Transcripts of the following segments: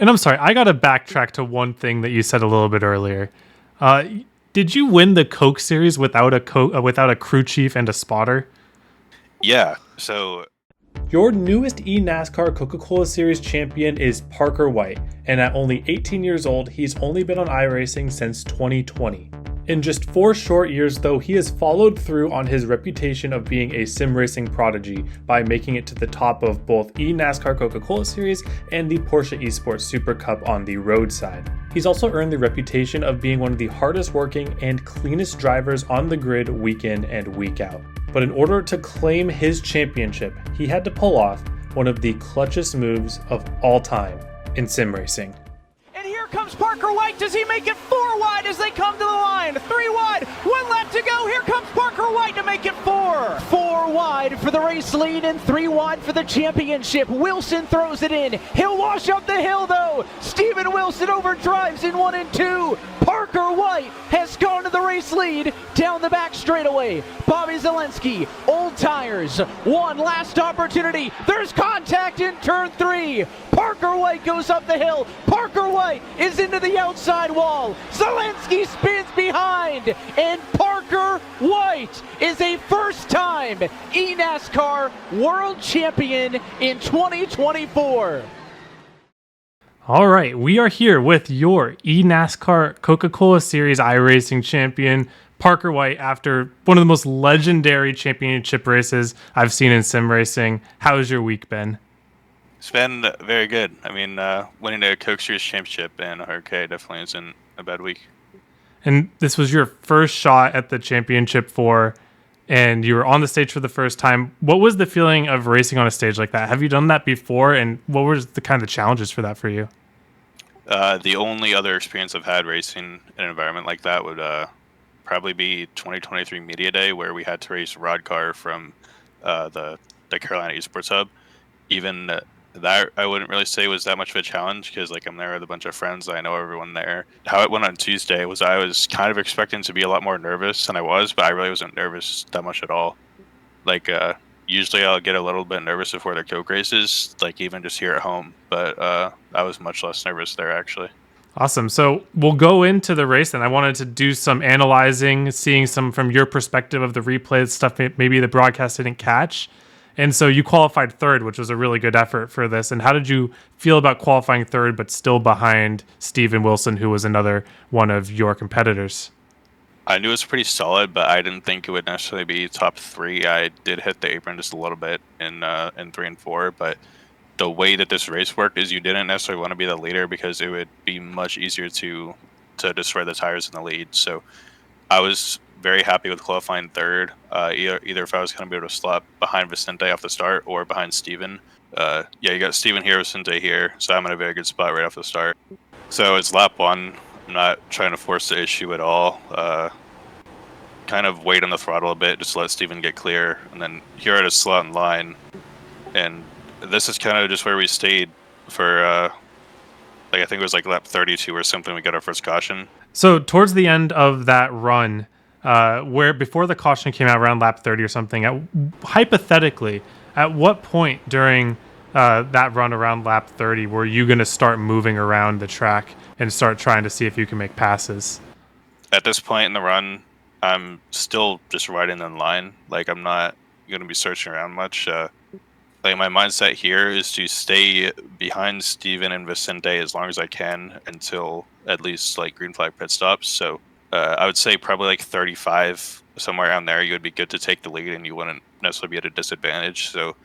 And I'm sorry, I got to backtrack to one thing that you said a little bit earlier. Uh, did you win the Coke series without without a crew chief and a spotter? Yeah, so Your newest eNASCAR Coca-Cola Series champion is Parker White, and at only 18 years old, he's only been on iRacing since 2020. In just 4 short years, though, he has followed through on his reputation of being a sim racing prodigy by making it to the top of both eNASCAR Coca-Cola Series and the Porsche Esports Super Cup on the road side. He's also earned the reputation of being one of the hardest working and cleanest drivers on the grid week in and week out. But in order to claim his championship, he had to pull off one of the clutchest moves of all time in sim racing. And here comes Parker White. Does he make it 4 wide as they come to the line? 3 wide, 1 lap to go. Here comes Parker White to make it 4. 4 wide for the race lead and 3 wide for the championship. Wilson throws it in. He'll wash up the hill though. Steven Wilson overdrives in 1 and 2. Parker White has gone to the race lead down the back straightaway. Bobby Zelensky, old tires, one last opportunity. There's contact in turn 3. Parker White goes up the hill. Parker White is into the outside wall. Zelensky spins behind, and Parker White is a first-time eNASCAR World Champion in 2024. All right, we are here with your eNASCAR Coca-Cola Series iRacing champion, Parker White, after one of the most legendary championship races I've seen in sim racing. How's your week been? it's been very good. I mean, winning a Coke Series championship in RK definitely isn't a bad week. And this was your first shot at the championship and you were on the stage for the first time. What was the feeling of racing on a stage like that? Have you done that before? And what were the kind of challenges for that for you? The only other experience I've had racing in an environment like that would probably be 2023 Media Day, where we had to race Rod Car from the Carolina Esports Hub. Even that I wouldn't really say was that much of a challenge because I'm there with a bunch of friends. I know everyone there. How it went on Tuesday was I was kind of expecting to be a lot more nervous than I was, but I really wasn't nervous that much at all. Usually I'll get a little bit nervous before the Coke races, even just here at home. But I was much less nervous there actually. Awesome. So we'll go into the race, and I wanted to do some analyzing, seeing some from your perspective of the replay stuff maybe the broadcast didn't catch. And so you qualified third, which was a really good effort for this. And how did you feel about qualifying third, but still behind Steven Wilson, who was another one of your competitors? I knew it was pretty solid, but I didn't think it would necessarily be top 3. I did hit the apron just a little bit in 3 and 4, but the way that this race worked is you didn't necessarily want to be the leader because it would be much easier to destroy the tires in the lead. So I was very happy with qualifying third. Either if I was going to be able to slot behind Vicente off the start or behind Steven. You got Steven here, Vicente here, so I'm in a very good spot right off the start. So it's lap 1. I'm not trying to force the issue at all. Kind of wait on the throttle a bit, just let Steven get clear, and then here at a slot in line. And this is kind of just where we stayed for, I think it was lap 32 or something, we got our first caution. So towards the end of that run, where before the caution came out around lap 30 or something, hypothetically, at what point during that run around lap 30 were you going to start moving around the track and start trying to see if you can make passes? At this point in the run, I'm still just riding in line. I'm not going to be searching around much. My mindset here is to stay behind Steven and Vicente as long as I can until at least green flag pit stops. So I would say probably 35, somewhere around there, you would be good to take the lead and you wouldn't necessarily be at a disadvantage. So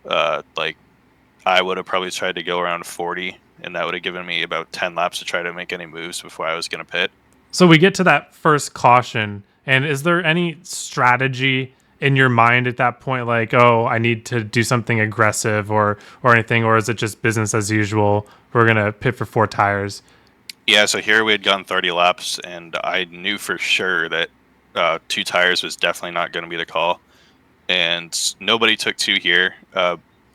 I would have probably tried to go around 40, and that would have given me about 10 laps to try to make any moves before I was going to pit. So we get to that first caution, and is there any strategy in your mind at that point, I need to do something aggressive or anything, or is it just business as usual? We're going to pit for 4 tires. Yeah, so here we had gone 30 laps, and I knew for sure that 2 tires was definitely not going to be the call. And nobody took 2 here.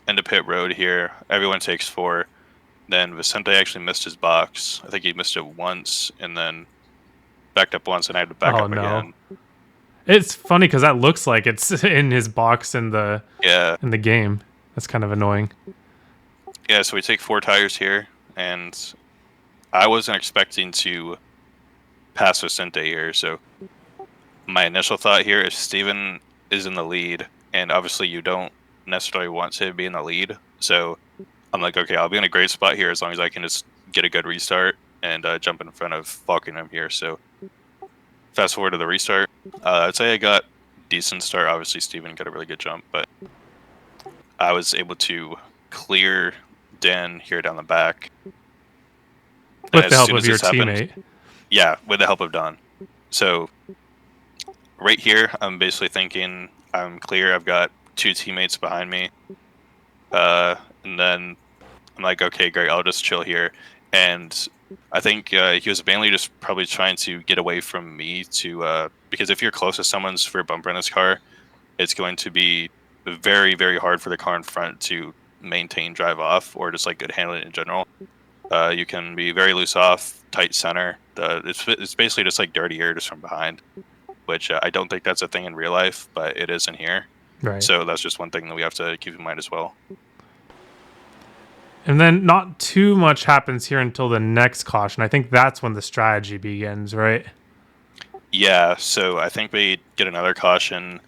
Into pit road here, everyone takes 4. Then Vicente actually missed his box. I think he missed it once, and then backed up once, and I had to back up again. It's funny because that looks like it's in his box in the game. That's kind of annoying. Yeah, so we take 4 tires here, and I wasn't expecting to pass Vicente here. So my initial thought here is Steven is in the lead, and obviously you don't necessarily want to be in the lead. So I'm like, okay, I'll be in a great spot here as long as I can just get a good restart and jump in front of Falkenham here. So fast forward to the restart. I'd say I got decent start. Obviously, Steven got a really good jump, but I was able to clear Dan here down the back. With the help of your teammate. Yeah, with the help of Don. So right here, I'm basically thinking I'm clear. I've got 2 teammates behind me. And then I'm like, okay, great. I'll just chill here. And I think he was mainly just probably trying to get away from me to because if you're close to someone's rear bumper in this car, it's going to be very, very hard for the car in front to maintain drive off or just like good handling in general. You can be very loose off, tight center. It's basically just like dirty air just from behind, which I don't think that's a thing in real life, but it is in here. Right. So that's just one thing that we have to keep in mind as well. And then not too much happens here until the next caution. I think that's when the strategy begins, right? Yeah, so I think we get another caution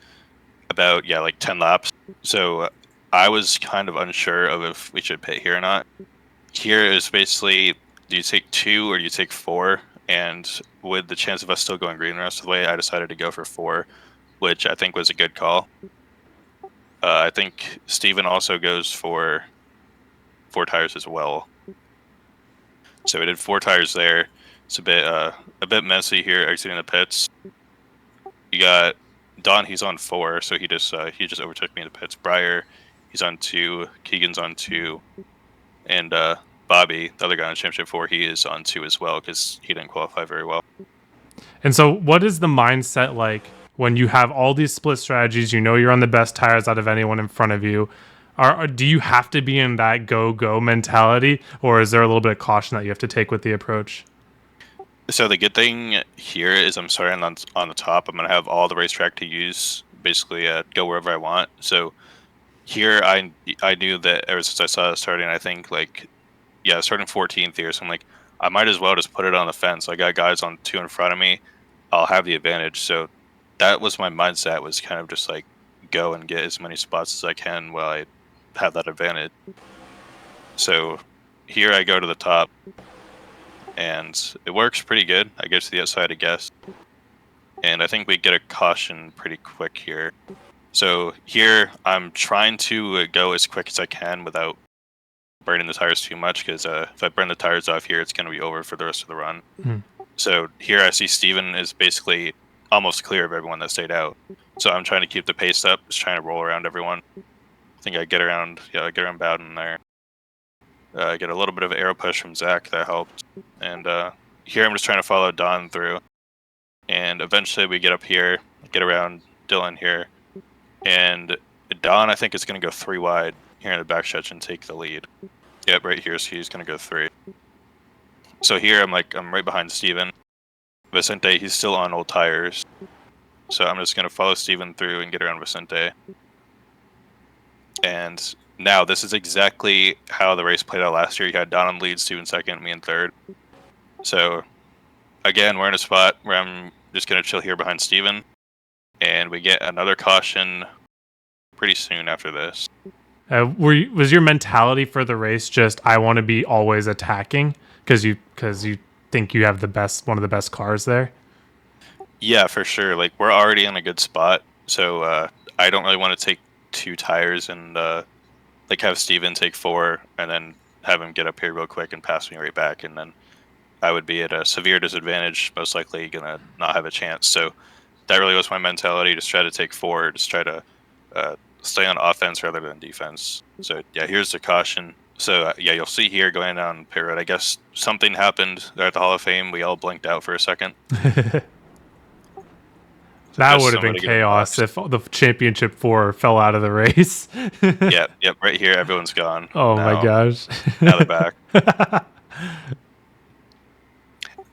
about, like 10 laps. So I was kind of unsure of if we should pit here or not. Here is basically, do you take 2 or do you take 4? And with the chance of us still going green the rest of the way, I decided to go for 4, which I think was a good call. I think Steven also goes for 4 tires as well. So we did 4 tires there. It's a bit messy here exiting the pits. You got Don, he's on 4, so he just overtook me in the pits. Breyer, he's on 2. Keegan's on 2, and Bobby, the other guy on championship 4, he is on 2 as well because he didn't qualify very well. And so, what is the mindset like when you have all these split strategies? You know you're on the best tires out of anyone in front of you. Do you have to be in that go mentality, or is there a little bit of caution that you have to take with the approach? So the good thing here is I'm starting on the top. I'm going to have all the racetrack to use, basically go wherever I want. So here I knew that ever since I saw it starting, I think starting 14th here. So I'm like, I might as well just put it on the fence. I got guys on 2 in front of me. I'll have the advantage. So that was my mindset, was kind of just like go and get as many spots as I can while I have that advantage. So here I go to the top, and it works pretty good. I get to the outside, I guess, and I think we get a caution pretty quick here. So here I'm trying to go as quick as I can without burning the tires too much, because if I burn the tires off here, it's going to be over for the rest of the run. So here I see Steven is basically almost clear of everyone that stayed out. So I'm trying to keep the pace up, just trying to roll around everyone. I think I get around Bowden there. I get a little bit of aero push from Zach, that helped. And here I'm just trying to follow Don through. And eventually we get up here, get around Dylan here. And Don, I think, is going to go 3 wide here in the backstretch and take the lead. Yep, right here, so he's going to go 3. So here I'm right behind Steven. Vicente, he's still on old tires. So I'm just going to follow Steven through and get around Vicente. And now this is exactly how the race played out last year. You had Don in lead, Steven second, me in third. So again, we're in a spot where I'm just going to chill here behind Steven. And we get another caution pretty soon after this. Was your mentality for the race just, I want to be always attacking because you think you have one of the best cars there? Yeah, for sure. Like, we're already in a good spot, so I don't really want to take 2 tires and have Steven take 4 and then have him get up here real quick and pass me right back, and then I would be at a severe disadvantage, most likely gonna not have a chance. So that really was my mentality, just try to take 4, just try to stay on offense rather than defense. So yeah, here's the caution. So you'll see here going down pit road, I guess something happened there at the Hall of Fame. We all blinked out for a second. That would have been chaos if the championship 4 fell out of the race. Yep, right here, everyone's gone. Oh my gosh. Now they're back.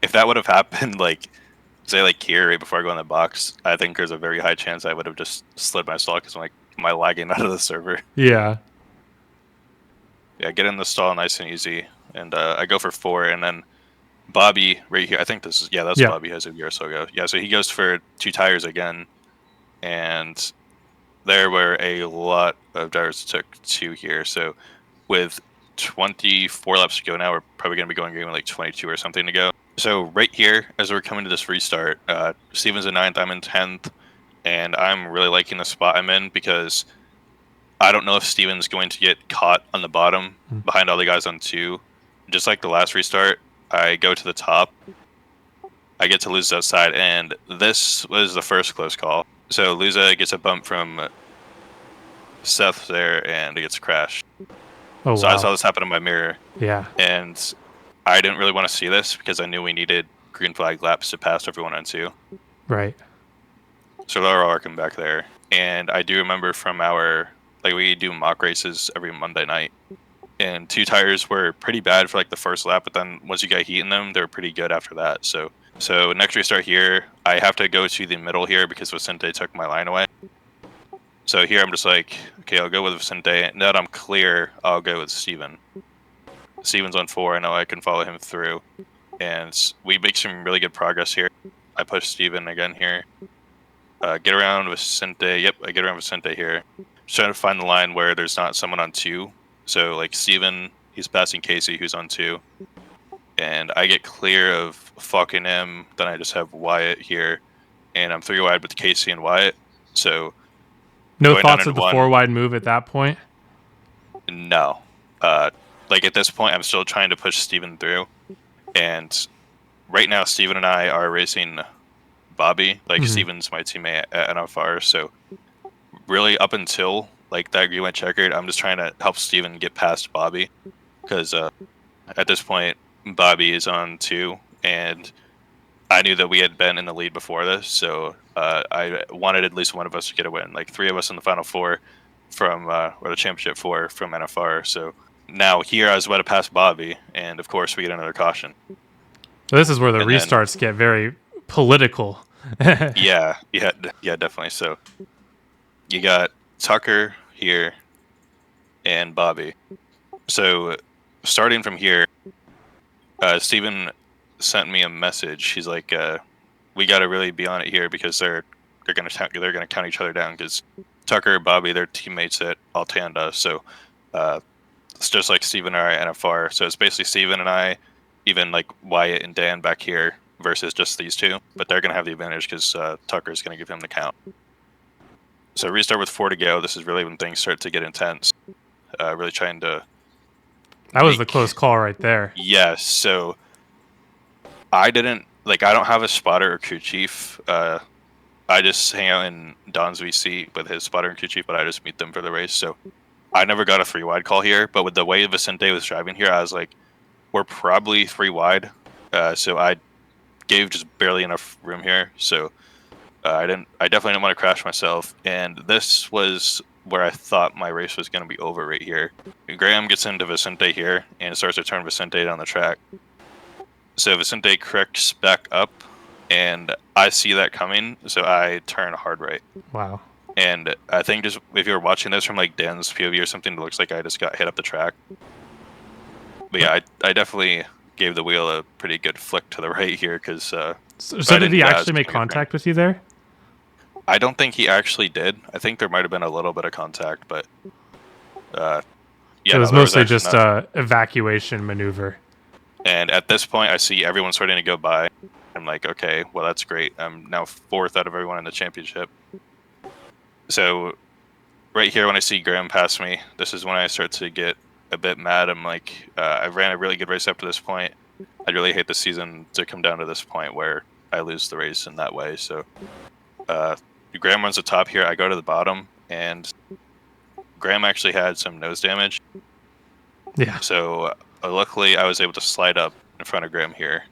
If that would have happened, say here right before I go in the box, I think there's a very high chance I would have just slid my stall because I'm am I lagging out of the server? Yeah. Yeah, get in the stall nice and easy. and I go for 4, and then Bobby right here. I think this is that's Bobby has a year or so ago. Yeah, so he goes for 2 tires again, and there were a lot of drivers that took 2 here. So with 24 laps to go now, we're probably going to be going green with like 22 or something to go. So right here, as we're coming to this restart, Steven's in 9th, I'm in 10th, and I'm really liking the spot I'm in because I don't know if Steven's going to get caught on the bottom behind all the guys on 2. Just like the last restart, I go to the top, I get to lose outside, and this was the first close call. So Luza gets a bump from Seth there, and it gets crashed. Oh, so wow. I saw this happen in my mirror. Yeah. And I didn't really want to see this because I knew we needed green flag laps to pass everyone on 2. Right. So they're all working back there. And I do remember from our, we do mock races every Monday night. And 2 tires were pretty bad for the first lap, but then once you got heat in them, they were pretty good after that. So next restart here, I have to go to the middle here because Vicente took my line away. So here I'm just like, okay, I'll go with Vicente. Now that I'm clear, I'll go with Steven. Steven's on 4. I know I can follow him through. And we make some really good progress here. I push Steven again here. Get around Vicente. Yep, I get around Vicente here. Just trying to find the line where there's not someone on 2. So Steven, he's passing Casey, who's on 2. And I get clear of fucking him. Then I just have Wyatt here. And I'm 3 wide with Casey and Wyatt. So no thoughts of the 4 wide move at that point? No. At this point, I'm still trying to push Steven through. And right now, Steven and I are racing Bobby. Steven's my teammate at NFR. So really up until that green went checkered, I'm just trying to help Steven get past Bobby. Because at this point, Bobby is on 2. And I knew that we had been in the lead before this. So I wanted at least one of us to get a win. 3 of us in the final 4 from, or the championship 4 from NFR. So now here I was about to pass Bobby. And of course, we get another caution. So this is where the restarts get very political. yeah, definitely. So you got Tucker here and Bobby. So starting from here, Steven sent me a message. He's like, we got to really be on it here because they're gonna count each other down because Tucker and Bobby, they're teammates at Altanda. So it's just like Steven and I at NFR. So it's basically Steven and I, even Wyatt and Dan back here versus just these 2. But they're gonna have the advantage because Tucker's gonna give him the count. So restart with 4 to go. This is really when things start to get intense. Really trying to. That was the close call right there. Yes. So I didn't I don't have a spotter or crew chief. I just hang out in Don's VC with his spotter and crew chief, but I just meet them for the race. So I never got a 3 wide call here. But with the way Vicente was driving here, I was like, we're probably 3 wide. So I gave just barely enough room here. So I definitely didn't want to crash myself. And this was where I thought my race was going to be over right here. Graham gets into Vicente here and starts to turn Vicente down the track. So Vicente corrects back up, and I see that coming, so I turn hard right. Wow. And I think just if you're watching this from Dan's POV or something, it looks like I just got hit up the track. But yeah, I definitely gave the wheel a pretty good flick to the right here because. So did he actually make contact with you there? I don't think he actually did. I think there might have been a little bit of contact, but yeah, so it was mostly just an evacuation maneuver. And at this point, I see everyone starting to go by. I'm like, okay, well, that's great. I'm now 4th out of everyone in the championship. So right here, when I see Graham pass me, this is when I start to get a bit mad. I'm like, I ran a really good race up to this point. I'd really hate the season to come down to this point where I lose the race in that way. So Graham runs the top here. I go to the bottom, and Graham actually had some nose damage. Yeah. So luckily, I was able to slide up in front of Graham here,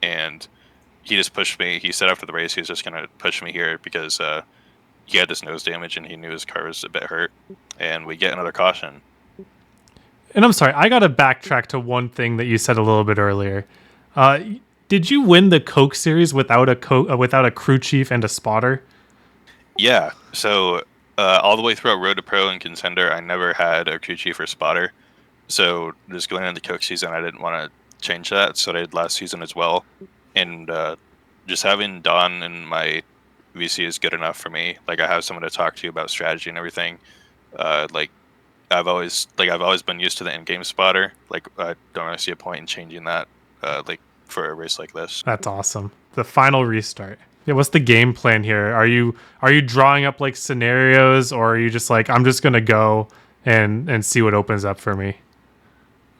and he just pushed me. He said after the race he was just going to push me here because he had this nose damage and he knew his car was a bit hurt. And we get another caution. And I'm sorry, I got to backtrack to one thing that you said a little bit earlier. Did you win the Coke series without a crew chief and a spotter? Yeah. So all the way throughout Road to Pro and Contender, I never had a crew chief or spotter. So just going into Coke season, I didn't want to change that. So I did last season as well. And just having Don in my VC is good enough for me. Like I have someone to talk to about strategy and everything. Like I've always been used to the in-game spotter. Like I don't really see a point in changing that. Like for a race like this. That's awesome. The final restart. Yeah, what's the game plan here? Are you drawing up like scenarios, or are you just like, I'm just gonna go and see what opens up for me?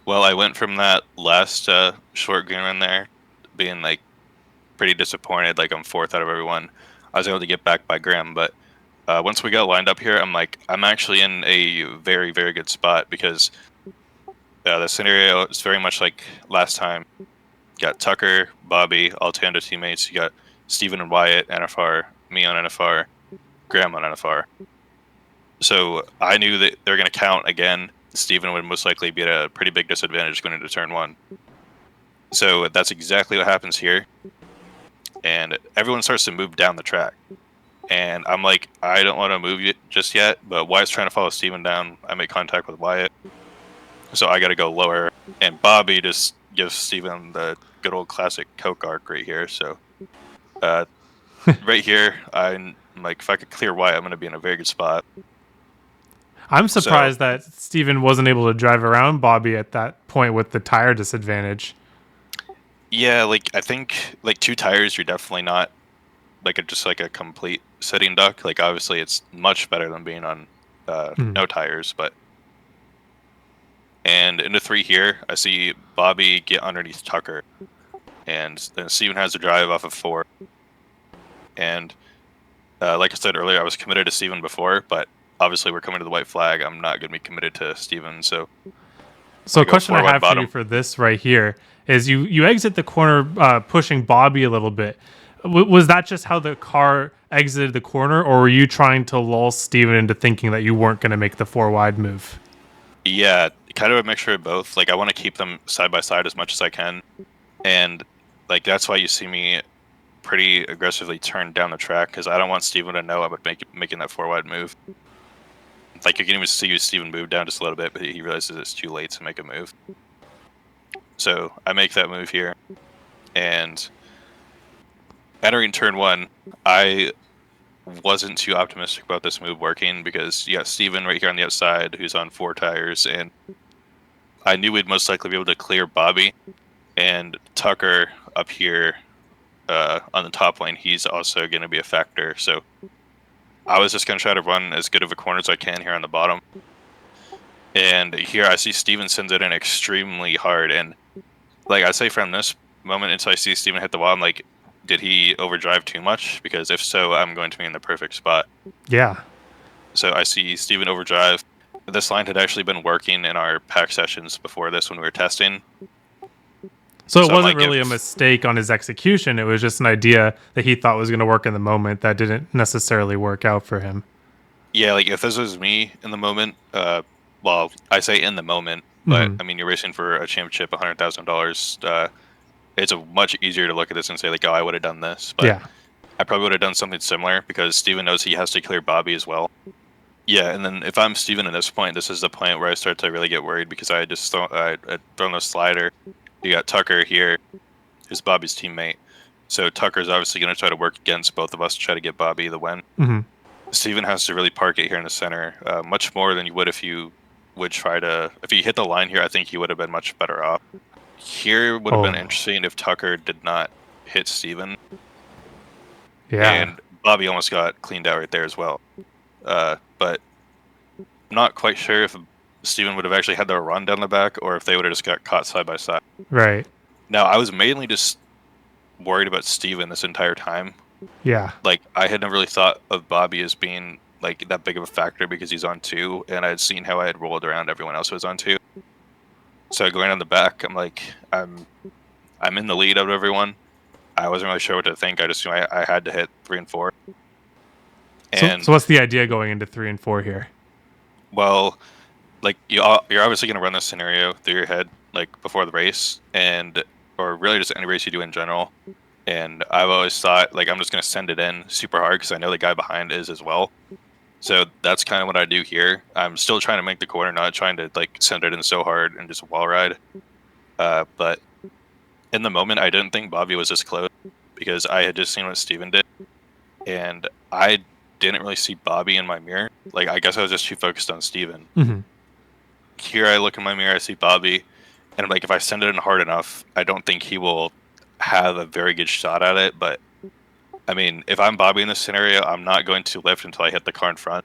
Well, I went from that last short green run there, being like pretty disappointed. Like I'm fourth out of everyone. I was able to get back by Graham, but once we got lined up here, I'm like, I'm actually in a very, very good spot because the scenario is very much like last time. You got Tucker, Bobby, all Tando teammates. You got Steven and Wyatt, NFR, me on NFR, Graham on NFR. So I knew that they were going to count again. Steven would most likely be at a pretty big disadvantage going into turn one. So that's exactly what happens here. And everyone starts to move down the track. And I'm like, I don't want to move just yet, but Wyatt's trying to follow Steven down. I make contact with Wyatt. So I got to go lower. And Bobby just gives Steven the good old classic Coke arc right here. So right here, I'm like, if I could clear Wyatt, I'm going to be in a very good spot. I'm surprised that Steven wasn't able to drive around Bobby at that point with the tire disadvantage. Yeah, like I think like 2 tires, you're definitely not like just like a complete sitting duck. Like obviously, it's much better than being on no tires. But and into 3 here, I see Bobby get underneath Tucker, and then Steven has to drive off of 4. And like I said earlier, I was committed to Steven before, but obviously we're coming to the white flag. I'm not going to be committed to Steven. So a question I have for you for this right here is you exit the corner pushing Bobby a little bit. Was that just how the car exited the corner, or were you trying to lull Steven into thinking that you weren't going to make the 4 wide move? Yeah, kind of a mixture of both. Like I want to keep them side by side as much as I can. And like that's why you see me pretty aggressively turn down the track, because I don't want Steven to know I'm making that 4 wide move. Like you can even see Steven move down just a little bit, but he realizes it's too late to make a move. So I make that move here, and entering turn 1, I wasn't too optimistic about this move working because you got Steven right here on the outside who's on 4 tires, and I knew we'd most likely be able to clear Bobby, and Tucker up here on the top lane, he's also going to be a factor. So I was just going to try to run as good of a corner as I can here on the bottom. And here I see Steven sends it in extremely hard. And like I say, from this moment until I see Steven hit the wall, I'm like, did he overdrive too much? Because if so, I'm going to be in the perfect spot. Yeah. So I see Steven overdrive. This line had actually been working in our pack sessions before this when we were testing. So it wasn't really a mistake on his execution. It was just an idea that he thought was going to work in the moment that didn't necessarily work out for him. Yeah, like if this was me in the moment, well, I say in the moment, but I mean, you're racing for a championship, $100,000. It's a much easier to look at this and say like, oh, I would have done this. But yeah. I probably would have done something similar because Steven knows he has to clear Bobby as well. Yeah, and then if I'm Steven at this point, this is the point where I start to really get worried because I just I'd thrown a slider. You got Tucker here, who's Bobby's teammate. So Tucker's obviously going to try to work against both of us to try to get Bobby the win. Steven has to really park it here in the center, much more than you would if you would try to... If he hit the line here, I think he would have been much better off. Here would have been interesting if Tucker did not hit Steven. Yeah. And Bobby almost got cleaned out right there as well. But I'm not quite sure if Steven would have actually had their run down the back or if they would have just got caught side by side. Right. Now, I was mainly just worried about Steven this entire time. Yeah. Like, I had never really thought of Bobby as being, like, that big of a factor because he's on 2, and I had seen how I had rolled around everyone else who was on 2. So going on the back, I'm like, I'm in the lead out of everyone. I wasn't really sure what to think. I just knew I had to hit 3 and 4. And so what's the idea going into 3 and 4 here? Well, like you're obviously going to run this scenario through your head like before the race, or really just any race you do in general. And I've always thought like I'm just going to send it in super hard because I know the guy behind is as well. So that's kind of what I do here. I'm still trying to make the corner, not trying to like send it in so hard and just wall ride. But in the moment, I didn't think Bobby was this close because I had just seen what Steven did, and I didn't really see Bobby in my mirror. Like, I guess I was just too focused on Steven. Mm-hmm. Here I look in my mirror, I see Bobby, and I'm like, if I send it in hard enough, I don't think he will have a very good shot at it. But I mean, if I'm Bobby in this scenario, I'm not going to lift until I hit the car in front.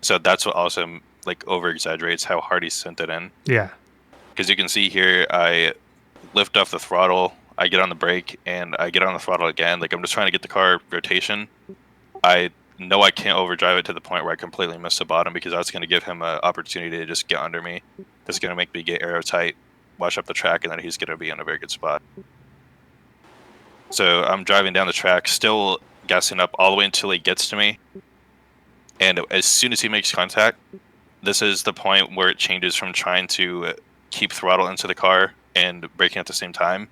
So that's what also like over exaggerates how hard he sent it in. Yeah. Because you can see here, I lift off the throttle, I get on the brake, and I get on the throttle again. Like, I'm just trying to get the car rotation. I know I can't overdrive it to the point where I completely miss the bottom because that's going to give him an opportunity to just get under me. That's going to make me get aero tight, wash up the track, and then he's going to be in a very good spot. So I'm driving down the track, still gassing up all the way until he gets to me. And as soon as he makes contact, this is the point where it changes from trying to keep throttle into the car and braking at the same time,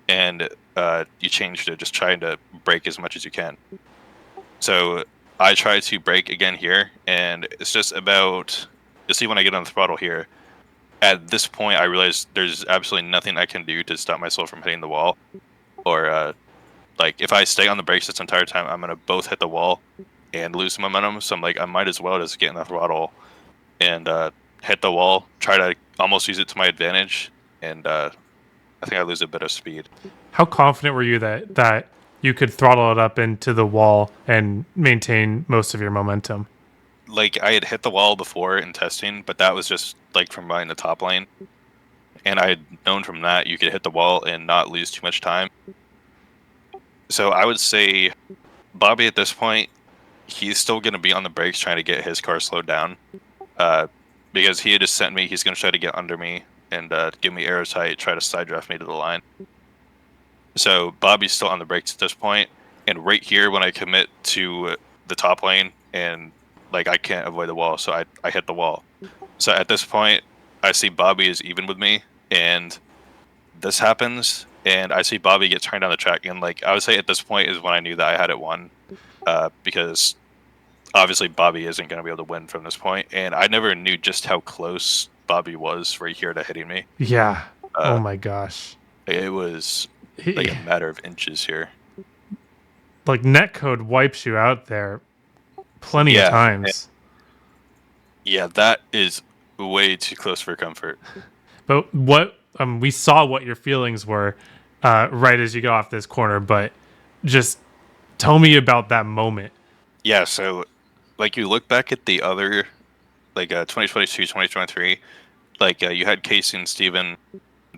and you change to just trying to brake as much as you can. So I try to brake again here, and it's just about, you'll see when I get on the throttle here, at this point I realize there's absolutely nothing I can do to stop myself from hitting the wall, or like if I stay on the brakes this entire time, I'm going to both hit the wall and lose momentum. So I'm like, I might as well just get in the throttle and hit the wall, try to almost use it to my advantage, and I think I lose a bit of speed. How confident were you that you could throttle it up into the wall and maintain most of your momentum? Like, I had hit the wall before in testing, but that was just like from behind the top lane, and I had known from that you could hit the wall and not lose too much time. So I would say Bobby at this point, he's still going to be on the brakes trying to get his car slowed down, because he had just sent me, he's going to try to get under me and give me aero tight, try to side draft me to the line. So Bobby's still on the brakes at this point, and right here when I commit to the top lane and like I can't avoid the wall, so I hit the wall. So at this point, I see Bobby is even with me, and this happens, and I see Bobby get turned down the track, and like I would say at this point is when I knew that I had it won, because obviously Bobby isn't going to be able to win from this point, and I never knew just how close Bobby was right here to hitting me. Yeah. Oh my gosh. It was like a matter of inches here. Like netcode wipes you out there plenty of times. Yeah, that is way too close for comfort. But what we saw what your feelings were right as you got off this corner, but just tell me about that moment. Yeah, so like you look back at the other like 2022, 2023, like you had Casey and Steven,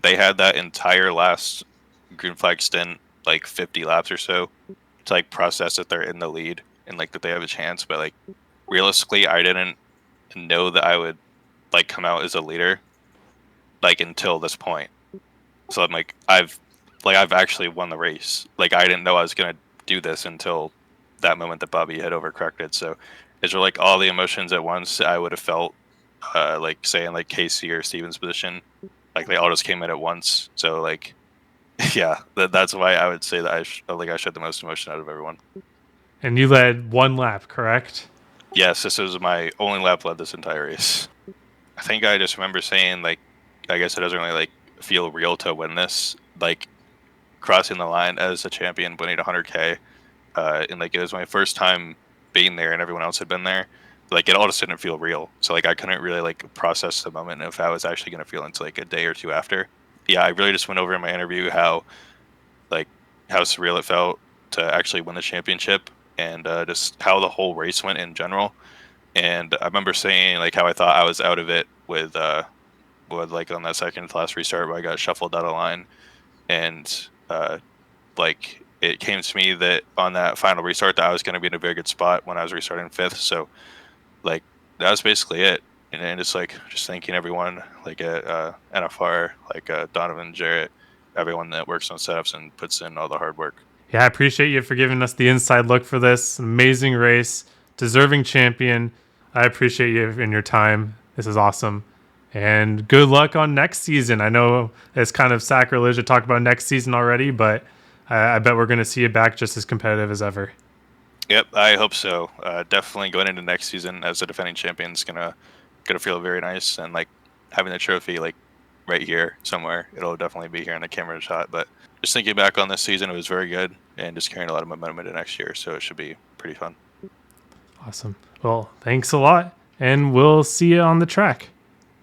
they had that entire last green flag stint, like 50 laps or so, to like process that they're in the lead and like that they have a chance. But like realistically, I didn't know that I would like come out as a leader like until this point. So I'm like, I've actually won the race. Like I didn't know I was gonna do this until that moment that Bobby had overcorrected. So it's like all the emotions at once I would have felt, like say in like Casey or Steven's position, like they all just came in at once. So like, yeah, that's why I would say that I showed the most emotion out of everyone. And you led one lap, correct? Yes, this was my only lap led this entire race. I think I just remember saying like, I guess it doesn't really like feel real to win this. Like crossing the line as a champion, winning 100K, and like it was my first time being there, and everyone else had been there. Like it all just didn't feel real. So like I couldn't really like process the moment if I was actually gonna feel until like a day or two after. Yeah, I really just went over in my interview how surreal it felt to actually win the championship, and just how the whole race went in general. And I remember saying like how I thought I was out of it with like on that second to last restart where I got shuffled out of line, and like it came to me that on that final restart that I was going to be in a very good spot when I was restarting fifth. So like that was basically it. And then just thanking everyone like at NFR, like Donovan, Jarrett, everyone that works on setups and puts in all the hard work. Yeah, I appreciate you for giving us the inside look for this amazing race, deserving champion. I appreciate you in your time. This is awesome. And good luck on next season. I know it's kind of sacrilege to talk about next season already, but I bet we're going to see you back just as competitive as ever. Yep, I hope so. Definitely going into next season as the defending champion is gonna feel very nice, and like having the trophy like right here somewhere. It'll definitely be here in the camera shot. But just thinking back on this season, it was very good and just carrying a lot of momentum into next year. So it should be pretty fun. Awesome. Well, thanks a lot, and we'll see you on the track.